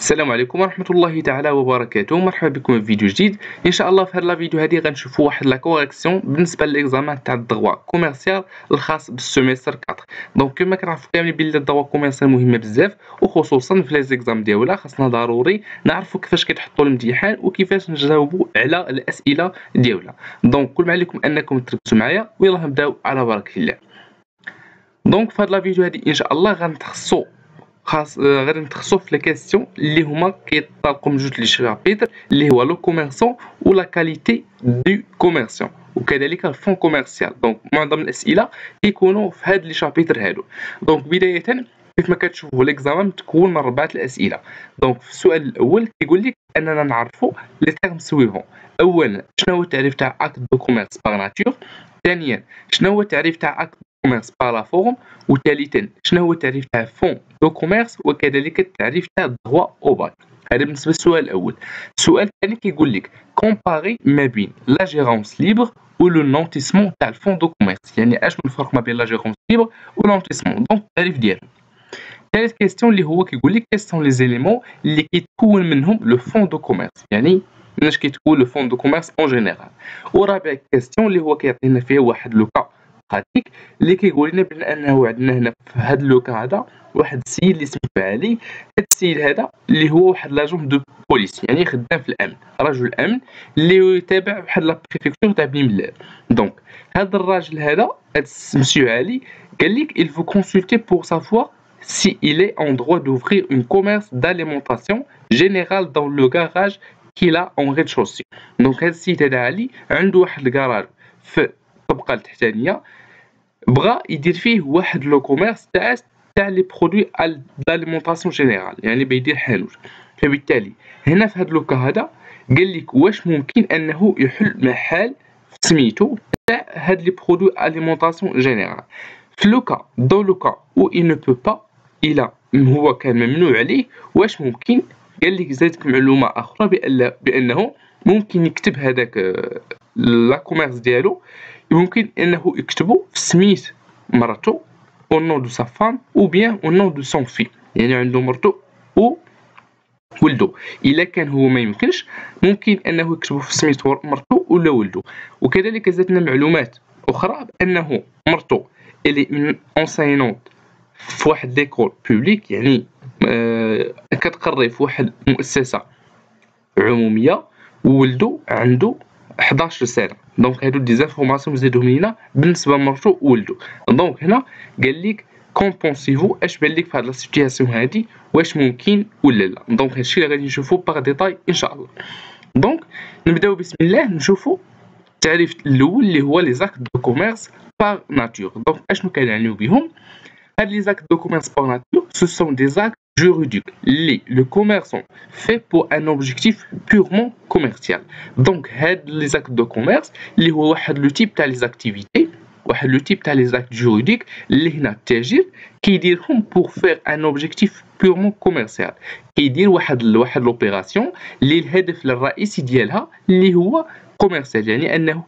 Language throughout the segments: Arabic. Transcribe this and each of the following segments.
السلام عليكم ورحمة الله تعالى وبركاته. مرحبا بكم في فيديو جديد. ان شاء الله في هذا الفيديو هذه غنشوفوا واحد لا كوريكسيون بالنسبه للاكزامان تاع الدغوا كوميرسيال الخاص بالسيمستر 4. دونك كما كنعرفوا كاملين بلي الدغوا كوميرسيال مهمه بزاف، وخصوصا في لي زيكزام ديالها خاصنا ضروري نعرفوا كيفاش كيتحطوا الامتحان وكيفاش نجاوبوا على الاسئله ديالها. دونك كل ما عليكم انكم تركزوا معايا ويلا نبداو على بركه الله. دونك في هذا الفيديو هذه ان شاء الله غادي نتخصصوا في لي كيسيون اللي هما كيطلقوا من جوج لي شابيتر اللي هو لو كوميرسون ولا كاليتي دو كوميرسيون وكذلك الفون كوميرسيال. دونك معظم الاسئله كيكونوا في هاد لي شابيتر هادو. دونك بدايه كيف ما كتشوفوا ليكزامان متكون من 4 الاسئله. دونك في السؤال الاول كيقول لك اننا نعرفوا لي تيرم سويفون. اولا شنو هو التعريف تاع اكت دو كوميرس باغ ناتور، ثانيا شنو هو التعريف تاع اكت كوميرس باغ لا فورم، وثالثا شنو هو التعريف تاع فون دو كوميرس وكذلك التعريف تاع دروا او باك. هذا بالنسبه للسؤال الاول. السؤال الثاني كيقول لك كومباري ما بين لا جيرونس ليبر و لو نونتيسمون تاع الفون دو كوميرس، يعني اش من الفرق ما بين لا جيرونس ليبر و نونتيسمون. دونك التعريف ديالهم. ثالث كيستيون اللي هو كيقول لك كيسون لي زيليمون اللي كيتكون منهم لو فون دو كوميرس، يعني مناش كيتكون لو فون دو كوميرس اون جينيرال. ورابع كيستيون اللي هو كيعطينا فيه واحد لو كا براتيك اللي كيقول لنا بانه عندنا هنا في هذا لوكا هذا واحد السيد اللي سميتو علي. هذا السيد هذا اللي هو واحد لاجون دو بوليس، يعني خدام في الامن، رجل الامن اللي يتابع بحال لا بريفكتور تاع بني ملال. دونك هذا الراجل هذا مسيو علي قال لك il faut consulter pour savoir si il est en droit d'ouvrir une commerce d'alimentation générale dans le garage qu'il a en rez-de-chaussée. دونك هذا السيد هذا علي عنده واحد الكراج في الطبقه التحتانيه، بغى يدير فيه واحد لو كوميرس تاع لي برودوي داليمونطاسيون جينيرال، يعني بيدير حانوت. فبالتالي هنا في هاد لوكا هذا قال لك واش ممكن انه يحل محل سميتو تاع هاد لي برودوي اليمونطاسيون جينيرال. في لوكا دو لوكا و il ne peut pas الى هو كان ممنوع عليه، واش ممكن؟ قال لك زادك معلومه اخرى بانه ممكن يكتب هذاك لا كوميرس ديالو، ممكن انه يكتبو في سميت مرتو او نون دو سا فام او بيان او نون دو سون في، يعني عنده مرتو و ولدو. الا كان هو ما يمكنش ممكن انه يكتبو في سميت مرتو ولا ولدو. وكذلك زادنا معلومات اخرى بانه مرتو اللي اونساينونت في واحد ليكول بوبليك، يعني كتقري في واحد المؤسسه عموميه، وولدو عنده 11 سنه. دونك هادو دي زانفورماسيون زادوهم لينا بالنسبه لمرتو وولدو. دونك هنا قال لك كون بونسيفو، اش بان لك في هاد لا سيتوياسيون هادي، واش ممكن ولا لا؟ دونك هادشي اللي غادي نشوفو باغ ديتاي ان شاء الله. دونك نبداو بسم الله نشوفو التعريف الاول اللي هو لي زاكت دو كوميرس باغ ناتور. دونك اشنو كنعنيو بهم؟ هاد لي زاكت دو كوميرس باغ ناتور سو سون دي زاكت juridique اللي le commerçant fait pour un objectif purement commercial. Donc هاد لي زاكت دو كوميرس اللي هو واحد لو تيب تاع لي زاكتيفيتي، واحد لو تيب تاع لي زاكت جوريديك اللي هنا التاجر كيديرهم pour faire un objectif purement commercial. كيدير واحد لوبيراسيون اللي الهدف الرئيسي ديالها اللي هو كوميرسيال، يعني انه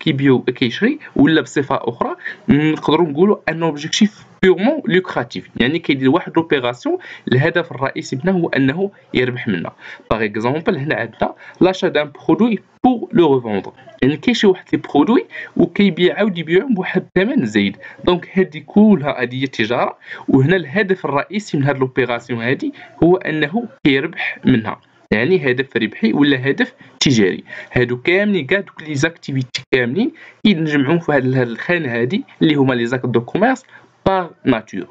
كيشري، ولا بصفه اخرى نقدروا نقولوا ان اوبجيكتيف بيورمون لوكراتيف، يعني كيدير واحد لوبيراسيون الهدف الرئيسي منها هو انه يربح منها. باغ اكزومبل هنا عندنا لاشا دان برودوي بور لو ريفوندر، يعني كيشري واحد لي برودوي وكيبيعاو بواحد الثمن زايد. دونك هذه كلها هذه هي التجاره، وهنا الهدف الرئيسي من هذه لوبيراسيون هذه هو انه كيربح منها، يعني هدف ربحي ولا هدف تجاري. هادو كاملين كاع دوك لي زاكتيفيتي كاملين ينجمعوا في هاد الخانه هذه اللي هما لي زاكت دو كوميرس باغ ناتور.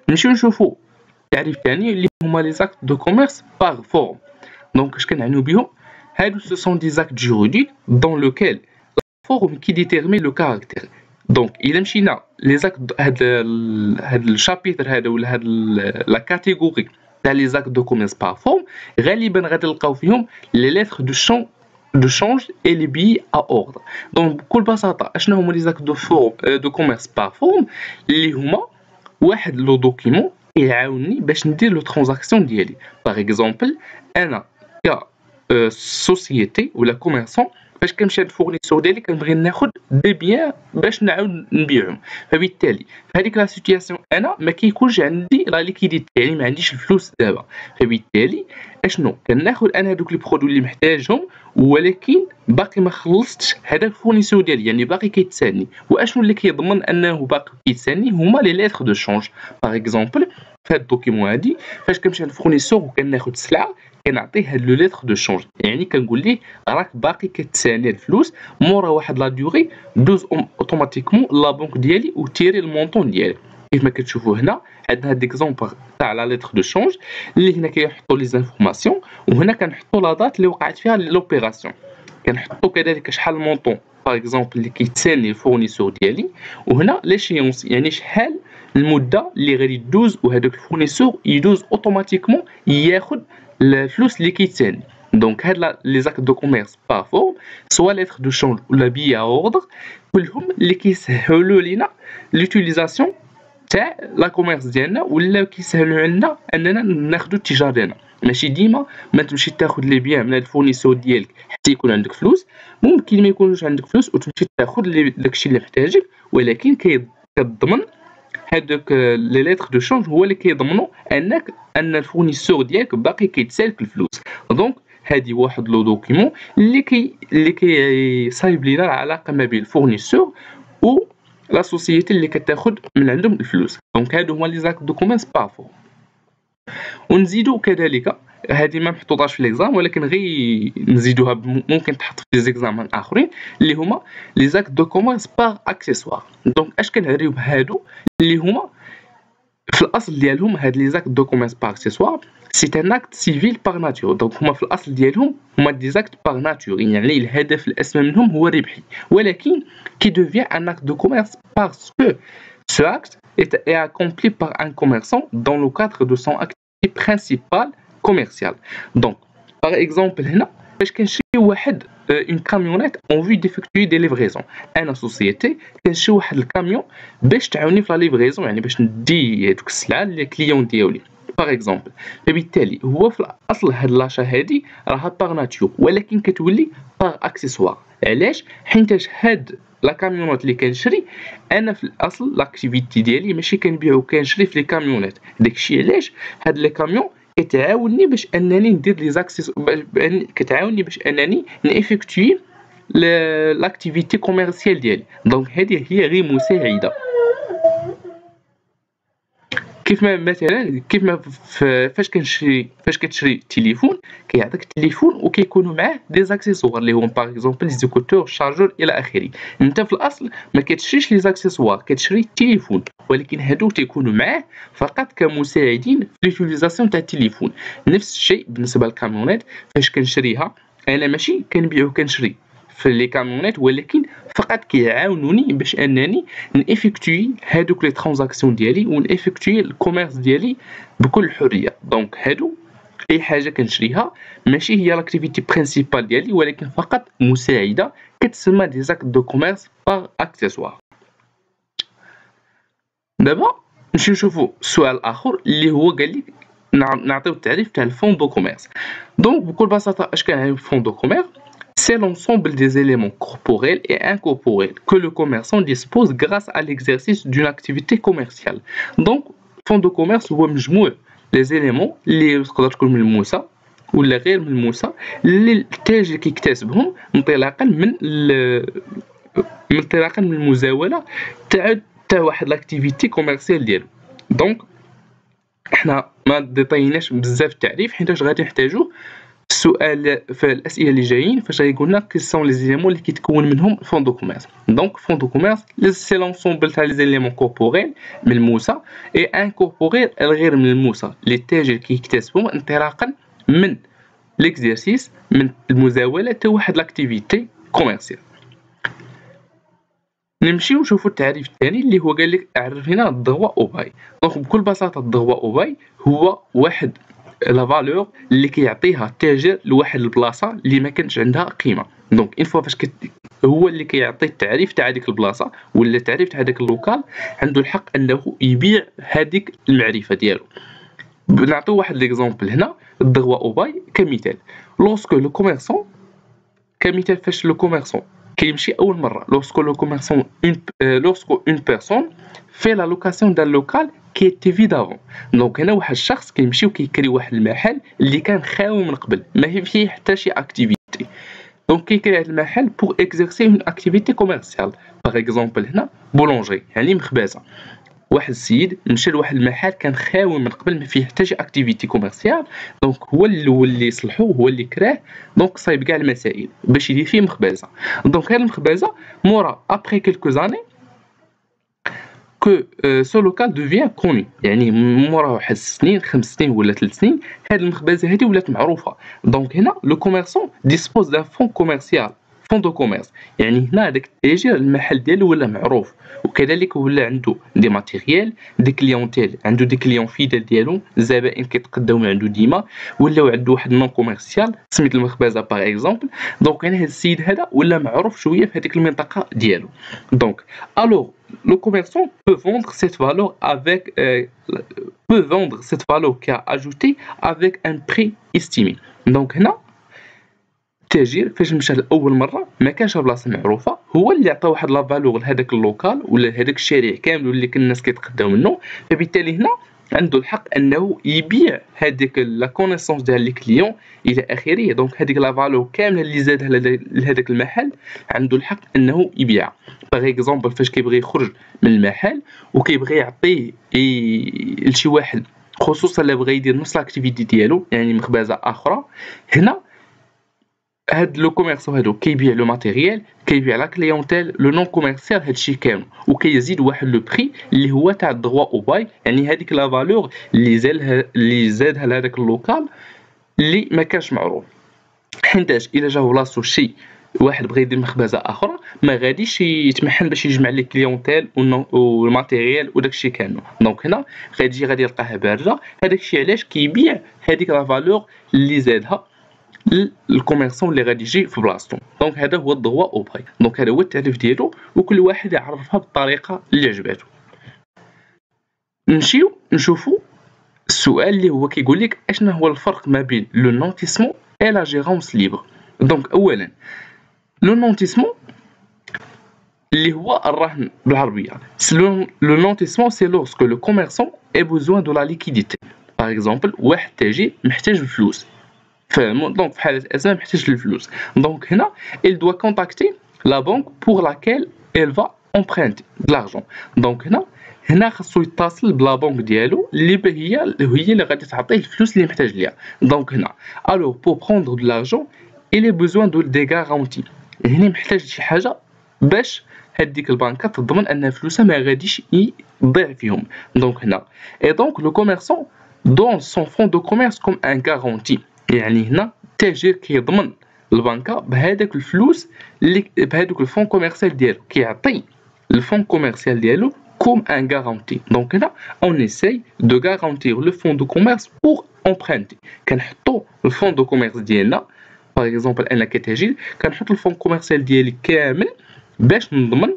نمشيو نشوفوا التعريف الثاني اللي هما لي زاكت دو كوميرس باغ فورم. دونك اش كنعنيو بهم؟ هادو سو سون دي زاكت جوريديك دون لوكيل لا فورم كي ديتيرمين لو كاركتير. دونك الا مشينا لي زاكت هاد الشابيتر هذا ولا هاد لا كاتيجوري تاع لي زاكت دو كوميرس باغ فورم، غالبا غادي نلقاو فيهم لي ليتر دو شونج اي لي بي ا اوردر. دونك بكل بساطه اشنو هما لي زاكت دو كوميرس باغ فورم؟ اللي هما واحد لو دوكيمون يعاونني باش ندير لو ترانزاكسيون ديالي. باغ اكزومبل انا ك سوسيتي ولا كوميرسون فاش كنمشي عند الفورنيسور ديالي كنبغي ناخد دي بيان باش نعاود نبيعهم، فبالتالي في هذيك لا سيتوياسيون انا ما كيكونش عندي لا ليكيديتي، يعني ما عنديش الفلوس دابا، فبالتالي اشنو كناخد انا هذوك لي برودوي اللي محتاجهم ولكن باقي ما خلصتش هذاك الفورنيسور ديالي، يعني باقي كيتسالني. واشنو اللي كيضمن انه باقي كيتسالني؟ هما لي ليتر دو شونج. باغ اكزومبل في هاد الدوكيمون هادي فاش كنمشي عند الفورنيسور وكناخد السلعه كنعطيه هاد لو ليتر دو شونج، يعني كنقول ليه راك باقي كتسالني الفلوس مورا واحد لا ديوري دوز اوتوماتيكمون لا بنك ديالي وتيري المونطون ديالي. كيف ما كتشوفوا هنا عندنا هاد ليكزومبل تاع لا ليتر دو شونج اللي هنا كيحطوا لي زانفورماسيون، وهنا كنحطوا لا دات اللي وقعت فيها لوبيراسيون، كنحطوا كذلك شحال المونطون باغ اكزومبل اللي كيتسالني الفورنيسور ديالي، وهنا ليشيونس يعني شحال المده اللي غادي دوز وهذاك الفورنيسور يدوز اوتوماتيكمون ياخذ الفلوس اللي كيتسالني. دونك هاد لي زاك دو كوميرس با فورم سوا ليتر دو شونج ولا بيا اوردر كلهم اللي كيسهلوا لينا لوتيليزاسيون تاع لا كوميرس ديالنا، ولا كيسهلوا علينا اننا ناخذوا التجاره ديالنا. ماشي ديما ما تمشي تاخذ لي بيان من الفورنيسور ديالك حتى يكون عندك فلوس، ممكن ما يكونش عندك فلوس وتمشي تاخذ داكشي اللي محتاجك، ولكن كتضمن هادوك لي ليتر دو شونج هو اللي كيضمنوا ان الفورنيسور ديالك باقي كيتسالك الفلوس. دونك هادي واحد لو دوكيمون اللي كي صايب لينا العلاقه ما بين الفورنيسور و لا سوسيتي اللي كتاخذ من عندهم الفلوس. دونك هادو هما لي زاك دوكومونس بافو. ونزيدو كذلك هذه ما محطوطاش في ليكزام ولكن غير نزيدوها ممكن تحط في زيكزامان اخرين اللي هما لي زاك دو كوميرس باغ اكسيسوار. دونك اش كنعريو بهادو اللي هما في الاصل ديالهم هاد لي زاك دو كوميرس باغ اكسيسوار سي ان اكت سيفيل باغ ناتور. دونك هما في الاصل ديالهم هما دي زاكت باغ ناتور، يعني الهدف الاسمى منهم هو الربحي، ولكن كي دوفيان ان اكت دو كوميرس باسكو ce acte est accompli par un commerçant dans le cadre de son activité principale commerciale. Donc, par exemple, هنا باش كنشري واحد une camionnette en vue d'effectuer des livraisons. انا سوسيتي كنشري واحد الكاميون باش تعاوني في لا ليفريزون، يعني باش ندي هذوك السلعه للكليون ديالي باغ اكزومبل. فبالتالي هو في الاصل هاد لاشا هادي راها باغ ناتور ولكن كتولي باغ اكسيسوار. علاش؟ حيتاش هاد لا كاميونات اللي كنشري انا في الاصل لاكتيفيتي ديالي ماشي كنبيع وكنشري في لي كاميونات، داكشي علاش هاد لي كاميون كتعاوني باش انني ندير لي زاكسيس، كتعاوني باش انني نيفيكتوي لاكتيفيتي كوميرسيال ديالي. دونك هذه هي غير مساعده. كيف ما مثلا فاش كتشري تليفون كيعطيك التليفون وكيكونوا معاه دي زاكسيسوار اللي هما باغ اكزومبل زيكوتور شارجور الى اخره. انت في الاصل ما كتشريش لي زاكسيسوار، كتشري التليفون، ولكن هادو تيكونوا معاه فقط كمساعدين في لوتيليزاسيون تاع التليفون. نفس الشيء بالنسبه للكاميونات، فاش كنشريها انا ماشي كنبيع وكنشري في لي كاميونات، ولكن فقط كيعاونوني باش انني نيفيكتوي هادوك لي ترانزاكسيون ديالي ونيفيكتوي الكوميرس ديالي بكل حريه. دونك هادو اي حاجه كنشريها ماشي هي لاكتيفيتي برينسيبال ديالي ولكن فقط مساعده كتسمى دي زاك دو كوميرس باغ اكسيسوار. دابا نمشيو نشوفوا السؤال اخر اللي هو قال لي نعطيو التعريف تاع الفون دو كوميرس. دونك بكل بساطه اش كنعني الفون دو كوميرس؟ C'est l'ensemble des éléments corporels et incorporels que le commerçant dispose grâce à l'exercice d'une activité commerciale. Donc, fond de commerce هو مجموع les éléments اللي تقدر تكون ملموسة ولا غير ملموسة اللي التاجر كيكتسبهم انطلاقا من المزاولة تاع واحد لاكتيفيتي كوميرسيال ديالو. دونك احنا ما ديطايناش بزاف التعريف حيت غادي نحتاجو السؤال في الاسئله اللي جايين فاش غيقولنا كي سون لي زيليمون اللي كيتكون منهم فون دو كوميرس. دونك فون دو كوميرس سي لونسومبل تاع لي زيليمون كوربوريل ملموسه اي انكوربوريل الغير ملموسه اللي التاجر كيكتسبهم انطلاقا من ليكزيرسيس من المزاوله تاع واحد لاكتيفيتي كوميرسيال. نمشيو نشوفوا التعريف الثاني اللي هو قال لك عرف لنا الضغوة او باي. دونك بكل بساطه الضغوة او باي هو واحد لا فالور اللي كيعطيها التاجر لواحد البلاصه اللي ما كانش عندها قيمه. دونك اون فوا فاش هو اللي كيعطي التعريف تاع هذيك البلاصه ولا التعريف تاع هذاك اللوكال عنده الحق انه يبيع هذيك المعرفه ديالو. نعطيو واحد ليكزامبل هنا الضغوة او باي كمثال. لوسكو لو كوميرسون كمثال فاش لو كوميرسون كيمشي اول مره lorsque une personne fait la location d'un local qui était vide avant. دونك هنا واحد الشخص كيمشي وكيكري واحد المحل اللي كان خاوي من قبل ما هي فيه حتى شي اكتيفيتي. دونك كيكري هذا المحل pour exercer une activité commerciale. par exemple هنا بولونجري يعني مخبزه. واحد السيد مشى لواحد المحل كان خاوي من قبل ما فيه حتى شي اكتيفيتي كوميرسيال، دونك هو اللي صلحوه هو اللي كراه، دونك صايب كاع المسائل باش يدير فيه مخبزه. دونك هاد المخبزه مورا ابري كيلكو زاني كو سو لوكال دوفيان كوني، يعني مورا واحد 6 سنين 5 سنين ولا 3 سنين هاد المخبزه هادي ولات معروفه. دونك هنا لو كوميرسون ديسبوز دان فون كوميرسيال، فون دو كوميرس، يعني هنا هذاك التاجر المحل ديالو ولا معروف، وكذلك ولا عنده دي ماتيريال دي كليونتيل، عنده دي كليون فيدال ديالو، الزبائن كيتقداو من عنده ديما، ولا عنده واحد نون كوميرسيال سميت المخبزه باغ اكزومبل. دونك هنا هاد السيد هذا ولا معروف شويه في هذيك المنطقه ديالو. دونك الوغ le commerçant peut vendre cette valeur avec cette valeur qui a ajouté avec un prix estimé. دونك هنا التاجر فاش مشى لاول مره ما كانش بلاصه معروفه، هو اللي عطى واحد لا فالور لهذاك اللوكال ولا هذاك الشارع كامل اللي كان الناس كيتقداو منه، فبالتالي هنا عنده الحق انه يبيع هذيك لا كونيسونس ديال لي كليون الى اخره. دونك هذيك لا فالور كامله اللي زادها لهذاك المحل عنده الحق انه يبيعها. باغ اكزومبل فاش كيبغي يخرج من المحل وكيبغي يعطيه لشي واحد، خصوصا اللي بغى يدير نفس لاكتيفيتي ديالو يعني مخبزه اخرى، هنا هاد لو كوميرسون هادو كيبيع لو ماتيريال، كيبيع لا كليونتيل، لو نون كوميرسيال، هادشي كامل، وكيزيد واحد لو بري اللي هو تاع الدغوا او باي، يعني هذيك لا فالور اللي زادها لهذاك اللوكال اللي ما كانش معروف. حيتاش الا جا بلاصتو شي واحد بغى يدير مخبزه اخرى ما غاديش يتمحل باش يجمع لي كليونتيل والماتيريال وداكشي كامل. دونك هنا غادي يلقاها بارده، هذاك الشيء علاش كيبيع هذيك لا فالور اللي زادها الكوميرسون اللي غادي يجي في بلاصتو. دونك هذا هو الضغوا او باي. دونك هذا هو التعريف ديالو، وكل واحد يعرفها بالطريقه اللي عجباتو. نمشيو نشوفوا السؤال اللي هو كيقول لك اشنا هو الفرق ما بين لو نونتيسمون اي لا جيرونس ليبر. دونك اولا لو نونتيسمون اللي هو الرهن بالعربيه، لو نونتيسمون سي لورسك لو كوميرسون اي بوزوان دو لا ليكيديتي. باغ اكزومبل واحد تاجر محتاج الفلوس، دونك في حالة أزمة محتاج الفلوس، دونك هنا il doit contacter la banque pour laquelle elle va emprunter de l'argent. دونك هنا خاصو يتصل بلا بنك ديالو اللي هي اللي غادي تعطيه الفلوس اللي محتاج ليها. دونك هنا alors pour prendre de l'argent il a besoin de des garanties. هنا محتاج شي حاجة باش هذيك البنكة تضمن أن فلوسها ما غاديش يضيع فيهم. دونك هنا et donc le commerçant donne son fonds de commerce comme un garantie. يعني هنا التاجر كيضمن البنكه بهذاك الفلوس اللي بهذوك الفون كوميرسيال ديالو، كيعطي الفون كوميرسيال ديالو كوم ان غارونتي. دونك هنا اون ايساي دو غارونتير لو فون دو كوميرس بور امبرونتي، كنحطوا الفون دو كوميرس ديالنا باغ اكزومبل انا كتاجر كنحط الفون كوميرسيال ديالي كامل باش نضمن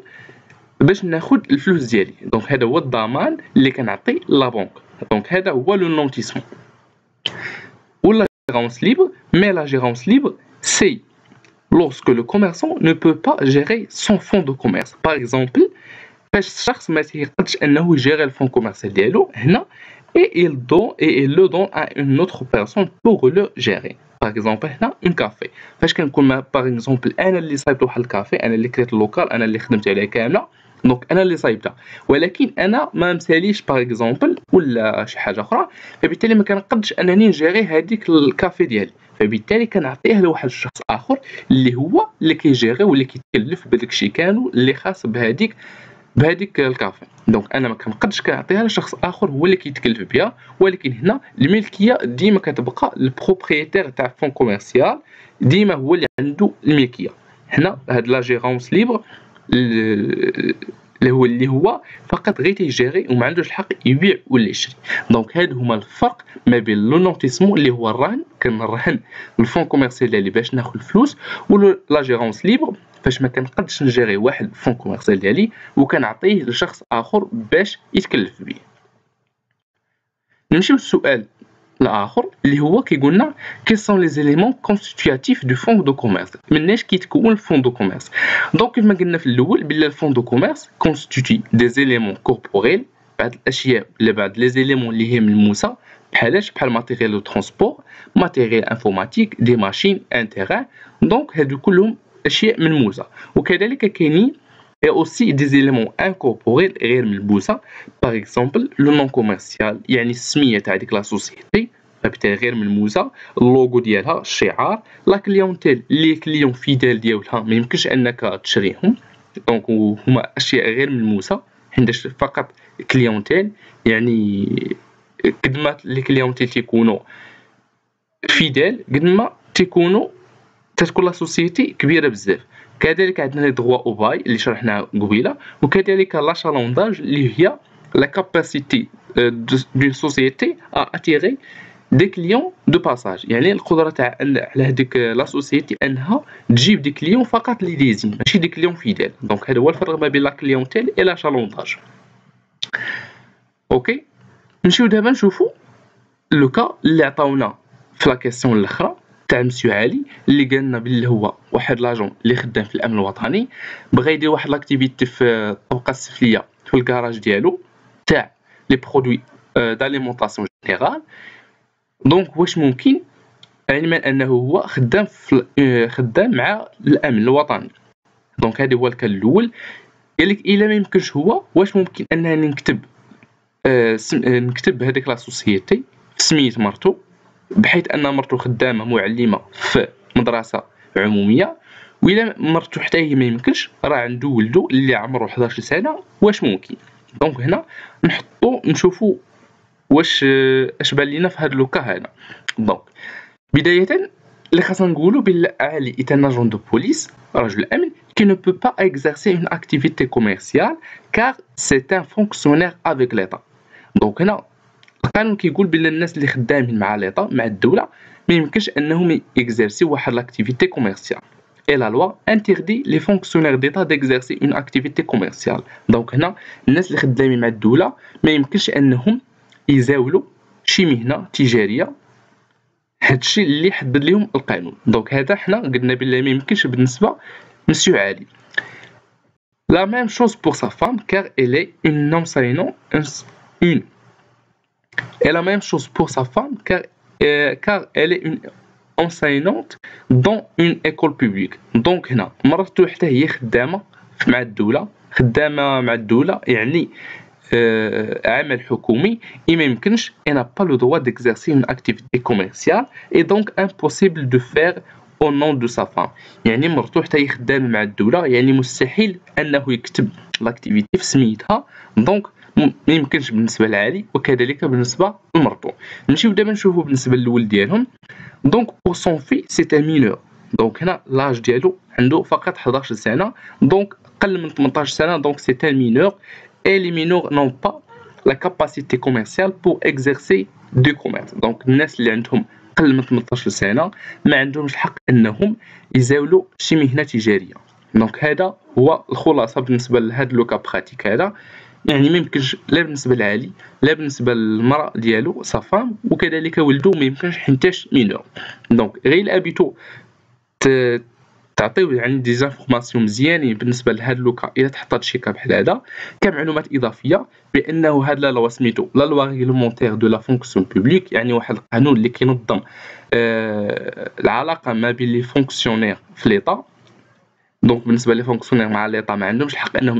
باش ناخذ الفلوس ديالي. دونك هذا هو الضمان اللي كنعطي لا بنك. دونك هذا هو لو نونتيسمون. ولا gérance libre, mais la gérance libre, c'est lorsque le commerçant ne peut pas gérer son fonds de commerce. Par exemple, فاش الشخص ما تيقدرش انه يجيري الفون كوميرسيال ديالو هنا et il le donne à une autre personne pour le gérer. Par exemple هنا un café، فاش كنكون par exemple انا اللي صايبت واحد الكافي، انا اللي كريت اللوكال، انا اللي خدمت عليه كامله، دونك انا اللي صايبتها، ولكن انا ما مساليش باغ اكزومبل ولا شي حاجه اخرى، فبالتالي ما كنقدش انني نجيري هذيك الكافي ديالي، فبالتالي كنعطيه لواحد الشخص اخر اللي هو اللي كيجيري واللي كيتكلف بداك الشيء كامل اللي خاص بهذيك الكافي. دونك انا ما كنقدش كنعطيها لشخص اخر هو اللي كيتكلف بها، ولكن هنا الملكيه ديما كتبقى البروبريتير تاع فون كوميرسيال، ديما هو اللي عنده الملكيه. هنا هاد لا جيرونس ليبر اللي هو فقط غير تيجيري وما عندوش الحق يبيع ولا يشري. دونك هادو هما الفرق ما بين لو نونتيسمون اللي هو الرهن، كنرهن الفون كوميرسيال ديالي باش ناخذ الفلوس، ولا لا جيرونس ليبر فاش ما كنقدش نجيري واحد الفون كوميرسيال ديالي وكنعطيه لشخص اخر باش يتكلف به. نمشيو للسؤال الاخر اللي هو كيقول لنا كي سون لي زيليمون كونستيتيوتيف دو فون دو كوميرس، مناش كيتكون الفون دو كوميرس. دونك كيف ما قلنا في الاول بلا الفون دو كوميرس كونستيتي دي زيليمون كوربوريل، بعض الاشياء ولا بعض لي زيليمون اللي هي ملموسه بحال ماتيريال دو ترونسبور، ماتيريال انفورماتيك، دي ماشين، ان تيران. دونك هادو كلهم اشياء ملموسه. وكذلك كاينين et aussi des éléments incorporels غير ملبوسة. par exemple le nom commercial يعني السمية تاع ديك لا سوسيتي بالتالي غير ملموسة، اللوغو ديالها، الشعار، لا كليونتيل لي كليون فيدال ديالها ما يمكنش انك تشريهم. دونك هما اشياء غير ملموسة حيتاش فقط كليونتيل، يعني قد ما لي كليونتيل تيكونوا فيدال قد ما تتكون لا سوسيتي كبيرة بزاف. كذلك عندنا لي droits au bail اللي شرحناها قبيله، وكذلك لاشالونداج اللي هي لا كاباسيتي دون سوسيتي ا اتيري دي كليون دو باساج، يعني القدره تاع على هذيك لا سوسيتي انها تجيب دي كليون فقط لي ليزين ماشي دي كليون فيدال. دونك هذا هو الفرق ما بين لا كليونتيل و لاشالونداج. اوكي، نمشيو دابا نشوفو لوكا اللي عطاونا في لا كيسيون الاخرى تاع مسيو علي اللي قالنا بلي هو واحد لاجون اللي خدام في الامن الوطني، بغى يدير واحد لاكتيفيتي في الطبقه السفليه في الكراج ديالو تاع لي برودوي داليمونطاسيون جينيرال. دونك واش ممكن، علما انه هو خدام مع الامن الوطني. دونك هذا هو الكال الاول. قالك الا ما يمكنش هو واش ممكن انني نكتب هذيك لا سوسيتي في سميه مرتو، بحيث ان مرتو خدامه معلمه في مدرسه عموميه، وإلا مرتو حتى هي ما يمكنش راه عنده ولدو اللي عمره 11 سنه واش ممكن. دونك هنا نشوفوا واش اش بان لينا في هذا لوكا هذا. دونك بدايه اللي خاصنا نقولوا بلي علي est un agent de police رجل امن qui ne peut pas exercer une activité commerciale car c'est un fonctionnaire avec l'état. دونك هنا القانون كيقول بلي الناس اللي خدامين مع ليطا مع الدوله ما يمكنش انهم يكزيرسيو واحد لاكتيفيتي كوميرسيال، اي لا لوا انتردي لي فونكسيونير ديتا ديكزيرسي اون اكتيفيتي كوميرسيال. دونك هنا الناس اللي خدامين مع الدوله ما يمكنش انهم يزاولوا شي مهنه تجاريه، هادشي اللي حدد لهم القانون. دونك هذا حنا قلنا بلي ما يمكنش بالنسبه مسيو علي. لا ميم شوز بور سا فام كار elle est une enseignante Et la même chose pour sa femme car elle est une enseignante dans une école publique. Donc هنا مرته حتى هي خدامة مع الدولة يعني عمل حكومي، ما يمكنش elle n'a pas le droit d'exercer une activité commerciale et donc impossible de faire au nom de sa femme. يعني مرته حتى هي خدامة مع الدولة، يعني مستحيل أنه يكتب لاكتيفيتي في سميتها. دونك ما يمكنش بالنسبه لعلي وكذلك بالنسبه لمرتو. نمشيو دابا نشوفوا بالنسبه للولد ديالهم. دونك بور سون في سي ان مينور، دونك هنا لاج ديالو عنده فقط 11 سنه، دونك قل من 18 سنه، دونك سي ان مينور اي لي مينور نون با لا كاباسيتي كوميرسيال بور اكزيرسي دو كوميرس. دونك الناس اللي عندهم قل من 18 سنه ما عندهمش الحق انهم يزاولوا شي مهنه تجاريه. دونك هذا هو الخلاصه بالنسبه لهذا لوكا براتيك هذا. يعني ما يمكنش لا بالنسبه لعلي لا بالنسبه للمراه ديالو صفام وكذلك ولدو ما يمكنش حيتاش مينور. دونك غير الابيتو تعطيو يعني دي زانفورماسيون مزيانين بالنسبه لهاد لوكا الا تحطات شي كا بحال هذا كمعلومات اضافيه بانه هاد لا لوا سميتو لا لوا ريغلومونتير دو لا فونكسيون بوبليك، يعني واحد القانون اللي كينظم العلاقه ما بين لي فونكسيونير في ليطا. دونك بالنسبه لي فونكسيونير مع ليطا ما عندهمش الحق انهم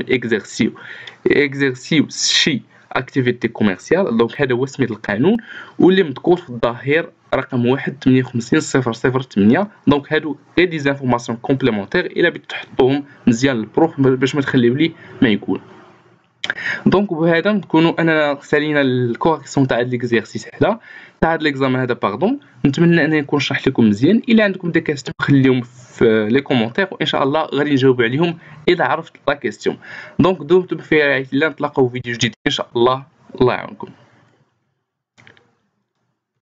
اكزيرسيو شي اكتيفيتي كوميرسيال. دونك هذا هو سميت القانون واللي مذكور في الظاهر رقم 1580008. دونك هادو غير دي زانفورماسيون كومبليمونتير الا بغيتو تحطوهم مزيان للبروف باش ما تخليو ليه ما يقول. دونك بهذا نكونوا اننا سالينا الكوريكسيون تاع هاد ليكزيرسيس هذا تاع هاد ليكزامان هذا باردون. نتمنى انني نكون شرحت لكم مزيان. الا عندكم دي كاستيون خليهم في لي كومونتير وان شاء الله غادي نجاوب عليهم الا عرفت لا كاستيون. دونك دومتم في رعاية الله، نتلاقاو في فيديو جديد ان شاء الله. الله يعاونكم.